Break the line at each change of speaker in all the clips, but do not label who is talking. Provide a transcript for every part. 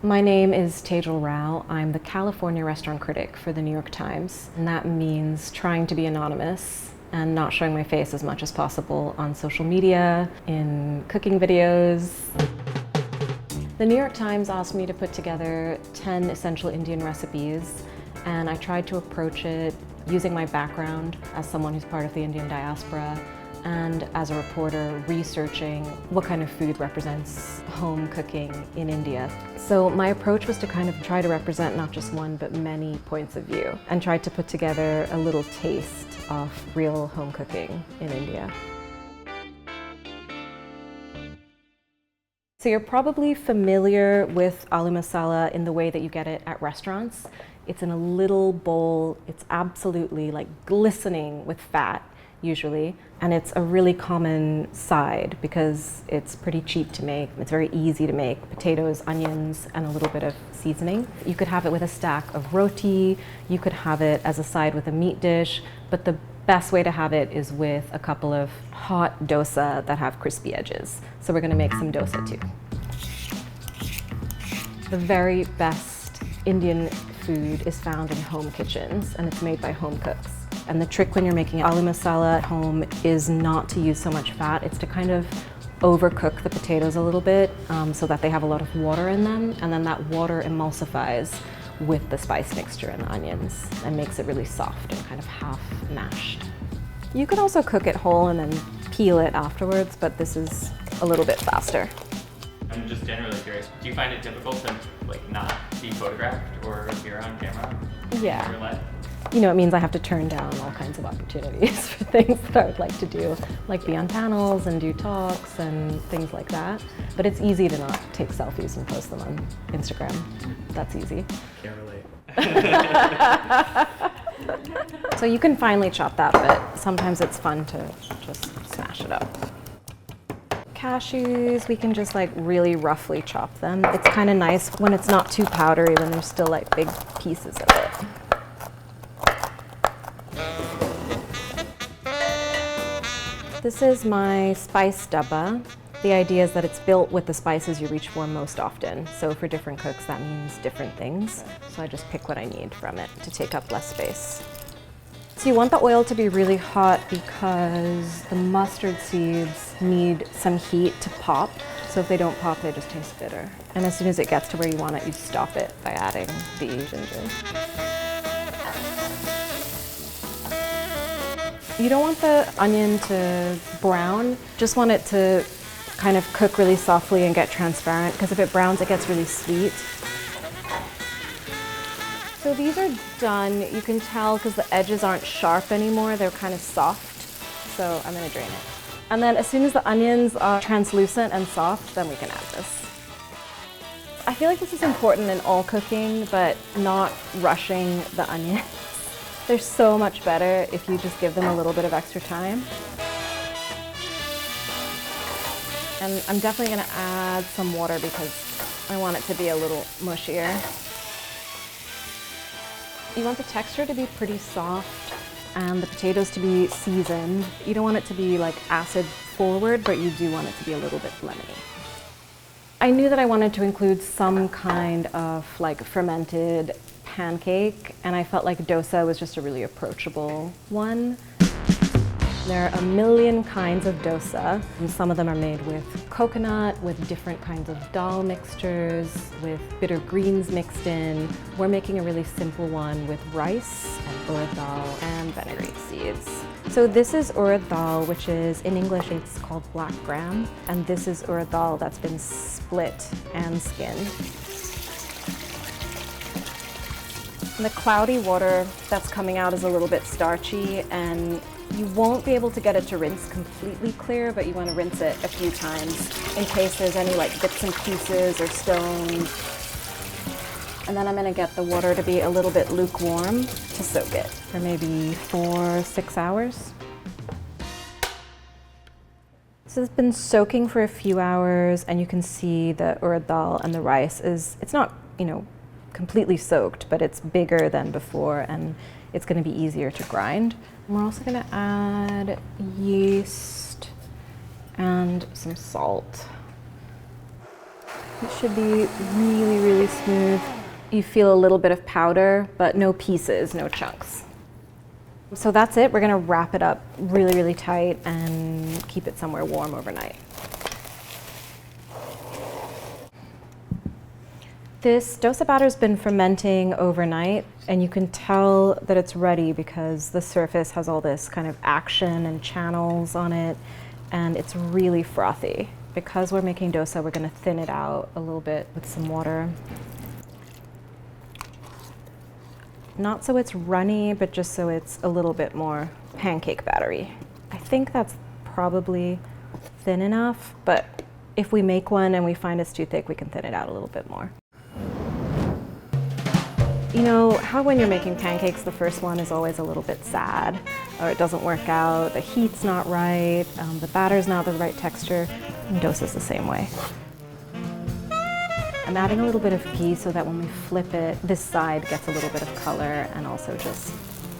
My name is Tejal Rao. I'm the California restaurant critic for the New York Times, and that means trying to be anonymous and not showing my face as much as possible on social media, in cooking videos. The New York Times asked me to put together 10 essential Indian recipes, and I tried to approach it using my background as someone who's part of the Indian diaspora and as a reporter researching what kind of food represents home cooking in India. So my approach was to kind of try to represent not just one but many points of view and try to put together a little taste of real home cooking in India. So you're probably familiar with aloo masala in the way that you get it at restaurants. It's in a little bowl. It's absolutely like glistening with fat, usually, and it's a really common side because it's pretty cheap to make. It's very easy to make. Potatoes, onions, and a little bit of seasoning. You could have it with a stack of roti. You could have it as a side with a meat dish, but the best way to have it is with a couple of hot dosa that have crispy edges. So we're gonna make some dosa too. The very best Indian food is found in home kitchens, and it's made by home cooks. And the trick when you're making aloo masala at home is not to use so much fat. It's to kind of overcook the potatoes a little bit so that they have a lot of water in them, and then that water emulsifies with the spice mixture and the onions and makes it really soft and kind of half mashed. You could also cook it whole and then peel it afterwards, but this is a little bit faster.
I'm just generally curious, do you find it difficult to not be photographed or appear on camera?
Yeah.
In your life?
You know, it means I have to turn down all kinds of opportunities for things that I would like to do, like be on panels and do talks and things like that. But it's easy to not take selfies and post them on Instagram. That's easy.
Can't relate.
So you can finely chop that, but sometimes it's fun to just smash it up. Cashews, we can just really roughly chop them. It's kind of nice when it's not too powdery, when there's still big pieces of it. This is my spice dabba. The idea is that it's built with the spices you reach for most often. So for different cooks, that means different things. So I just pick what I need from it to take up less space. So you want the oil to be really hot because the mustard seeds need some heat to pop. So if they don't pop, they just taste bitter. And as soon as it gets to where you want it, you stop it by adding the ginger. You don't want the onion to brown, just want it to kind of cook really softly and get transparent, because if it browns, it gets really sweet. So these are done. You can tell because the edges aren't sharp anymore, they're kind of soft. So I'm gonna drain it. And then as soon as the onions are translucent and soft, then we can add this. I feel like this is important in all cooking, but not rushing the onions. They're so much better if you just give them a little bit of extra time. And I'm definitely gonna add some water because I want it to be a little mushier. You want the texture to be pretty soft and the potatoes to be seasoned. You don't want it to be acid forward, but you do want it to be a little bit lemony. I knew that I wanted to include some kind of fermented pancake, and I felt like dosa was just a really approachable one. There are a million kinds of dosa, and some of them are made with coconut, with different kinds of dal mixtures, with bitter greens mixed in. We're making a really simple one with rice and urad dal and fenugreek seeds. So this is urad dal, which is, in English, it's called black gram, and this is urad dal that's been split and skinned. And the cloudy water that's coming out is a little bit starchy, and you won't be able to get it to rinse completely clear, but you want to rinse it a few times in case there's any bits and pieces or stones. And then I'm going to get the water to be a little bit lukewarm to soak it for maybe 4-6 hours. So it's been soaking for a few hours, and you can see the urad dal and the rice it's not, completely soaked, but it's bigger than before, and it's going to be easier to grind. And we're also going to add yeast and some salt. It should be really, really smooth. You feel a little bit of powder, but no pieces, no chunks. So that's it. We're gonna wrap it up really, really tight and keep it somewhere warm overnight. This dosa batter's been fermenting overnight, and you can tell that it's ready because the surface has all this kind of action and channels on it, and it's really frothy. Because we're making dosa, we're gonna thin it out a little bit with some water. Not so it's runny, but just so it's a little bit more pancake battery. I think that's probably thin enough, but if we make one and we find it's too thick, we can thin it out a little bit more. You know how when you're making pancakes, the first one is always a little bit sad, or it doesn't work out, the heat's not right, the batter's not the right texture, and dosa's the same way. I'm adding a little bit of ghee so that when we flip it, this side gets a little bit of color and also just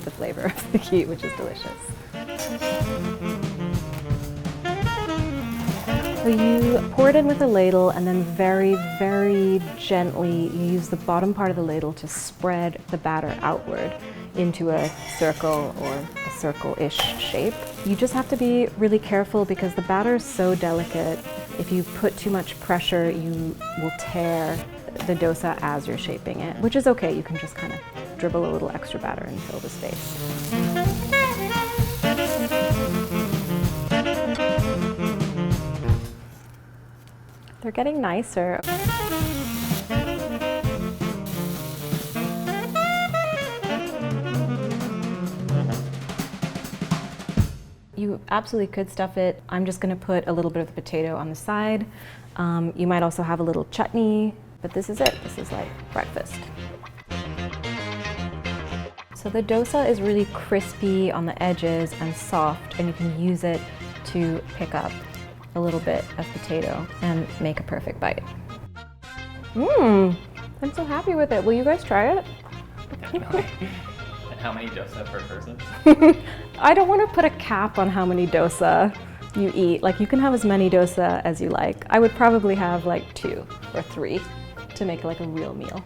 the flavor of the ghee, which is delicious. So you pour it in with a ladle, and then very, very gently you use the bottom part of the ladle to spread the batter outward into a circle or a circle-ish shape. You just have to be really careful because the batter is so delicate. If you put too much pressure, you will tear the dosa as you're shaping it, which is okay. You can just kind of dribble a little extra batter and fill the space. They're getting nicer. You absolutely could stuff it. I'm just gonna put a little bit of the potato on the side. You might also have a little chutney, but this is it. This is like breakfast. So the dosa is really crispy on the edges and soft, and you can use it to pick up a little bit of potato and make a perfect bite. I'm so happy with it. Will you guys try it?
Definitely. And how many dosa per person?
I don't want to put a cap on how many dosa you eat. Like, you can have as many dosa as you like. I would probably have like 2 or 3 to make like a real meal.